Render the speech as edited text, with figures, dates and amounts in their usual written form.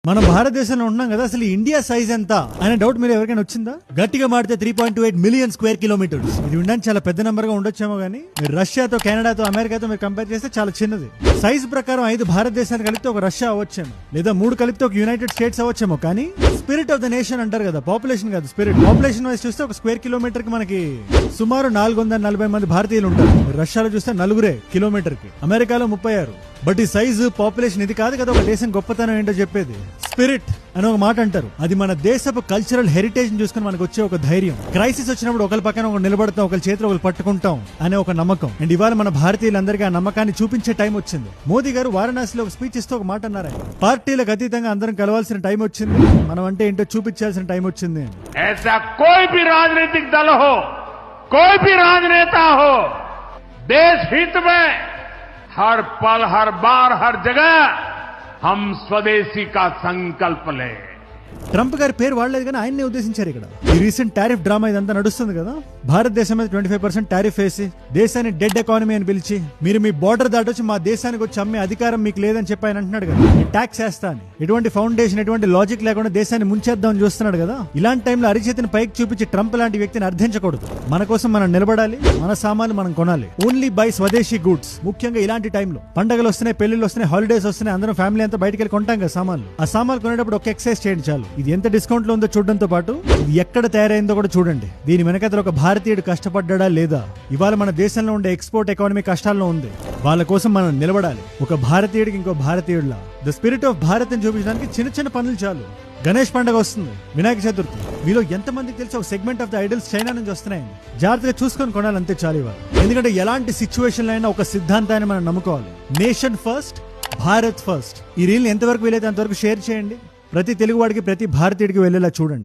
మనం భారతదేశంలో ఉన్నాం కదా, అసలు ఇండియా సైజ్ ఎంత అనే డౌట్ మీరు ఎవరికైనా వచ్చిందా? గట్టిగా మాడితే 3.28 మిలియన్ స్క్వేర్ కిలోమీటర్స్. ఇది ఉండడానికి చాలా పెద్ద నంబర్ గా ఉండొచ్చేమో గానీ మీరు రష్యాతో, కెనడాతో, అమెరికాతో మీరు కంపేర్ చేస్తే చాలా చిన్నది. సైజ్ ప్రకారం 5 భారతదేశాన్ని కలిపితే ఒక రష్యా అవ్వచ్చేమో, లేదా 3 కలిపితే ఒక యునైటెడ్ స్టేట్స్ అవ్వచ్చేమో. కానీ స్పిరిట్ ఆఫ్ ద నేషన్ అంటారు కదా, పాపులేషన్ కాదు స్పిరిట్. పాపులేషన్ వైజ్ చూస్తే ఒక స్క్వేర్ కిలోమీటర్ కి మనకి సుమారు 440 మంది భారతీయులు ఉంటారు. రష్యాలో చూస్తే 4 కిలోమీటర్ కి, అమెరికాలో 36. బట్ ఈ సైజు, పాపులేషన్ ఇది కాదు కదా ఒక దేశం గొప్పతనం ఏంటో చెప్పేది. స్పిరిట్ అని ఒక మాట అంటారు. అది మన దేశపు కల్చరల్ హెరిటేజ్ చూసుకుని మనకు వచ్చే ఒక ధైర్యం. క్రైసిస్ వచ్చినప్పుడు ఒకరి పక్కన ఒకరు నిలబడతాం, ఒకరి చేతిలో ఒకరు పట్టుకుంటాం అనే ఒక నమ్మకం. అండ్ ఇవాళ మన భారతీయులందరికీ ఆ నమ్మకాన్ని చూపించే టైం వచ్చింది. మోదీ గారు వారణాసిలో ఒక స్పీచ్ ఇస్తూ ఒక మాట అన్నారు, పార్టీలకు అతీతంగా అందరం కలవాల్సిన టైం వచ్చింది, మనం అంటే ఏంటో చూపించాల్సిన టైం వచ్చింది. ऐसा कोई भी राजनीतिक दल हो, कोई भी राजनेता हो, देश हित में हर पल, हर बार, हर जगह हम स्वदेशी का संकल्प लें. ట్రంప్ గారి పేరు వాడలేదు కానీ ఆయన్నే ఉద్దేశించారు. ఇక్కడ ఈ రీసెంట్ టారిఫ్ డ్రామా ఇదంతా నడుస్తుంది కదా, భారతదేశం మీద 25% టారిఫ్ వేసి దేశాన్ని డెడ్ ఎకానమీ అని పిలిచి, మీరు మీ బోర్డర్ దాటొచ్చి మా దేశానికి వచ్చి అమ్మే అధికారం మీకు లేదని చెప్పి ఆయన అంటున్నాడు కదా. ట్యాక్స్ వేస్తా అని ఎటువంటి ఫౌండేషన్, ఎటువంటి లాజిక్ లేకుండా దేశాన్ని ముంచేద్దామని చూస్తున్నాడు కదా. ఇలాంటి టైంలో అరిచేతిని పైకి చూపించి ట్రంప్ లాంటి వ్యక్తిని అర్థించకూడదు. మన కోసం మనం నిలబడాలి, మన సామాన్లు మనం కొనాలి. ఓన్లీ బై స్వదేశీ గుడ్స్. ముఖ్యంగా ఇలాంటి టైంలో పండుగలు వస్తున్నాయి, పెళ్లిళ్ళు వస్తున్నాయి, హాలిడేస్ వస్తున్నాయి, అందరం ఫ్యామిలీ అంతా బయటకు వెళ్ళి కొంటాం కదా సామాన్లు. ఆ సామాన్లు కొనేటప్పుడు ఒక ఎక్సైజ్ చేయండి చాలు. ఇది ఎంత డిస్కౌంట్ లో ఉందో చూడడంతో పాటు ఇది ఎక్కడ తయారైందో కూడా చూడండి. దీని వెనకాల ఒక భారతీయుడు కష్టపడ్డా లేదా? ఇవాళ మన దేశంలో ఉండే ఎక్స్పోర్ట్ ఎకానమీ కష్టాల్లో ఉంది. వాళ్ళ కోసం మనం నిలబడాలి, ఒక భారతీయుడికి ఇంకో భారతీయుడిలా. ద స్పిరిట్ ఆఫ్ భారత్ అని చూపించడానికి చిన్న చిన్న పనులు చాలు. గణేష్ పండుగ వస్తుంది, వినాయక చతుర్థి. మీలో ఎంతమందికి తెలిసి ఒక segment of the idols China నుంచి వస్తున్నాయండి. జాగ్రత్తగా చూసుకొని కొనాలి, అంతే చాలు ఇవాళ. ఎందుకంటే ఎలాంటి సిచ్యువేషన్ అయినా ఒక సిద్ధాంతాన్ని మనం నమ్ముకోవాలి. Nation first, Bharat first. ఈ రీల్ ఎంతవరకు వీలైతే అంతవరకు షేర్ చేయండి. ప్రతి తెలుగువాడికి, ప్రతి భారతీయుడికి వెళ్ళేలా చూడండి.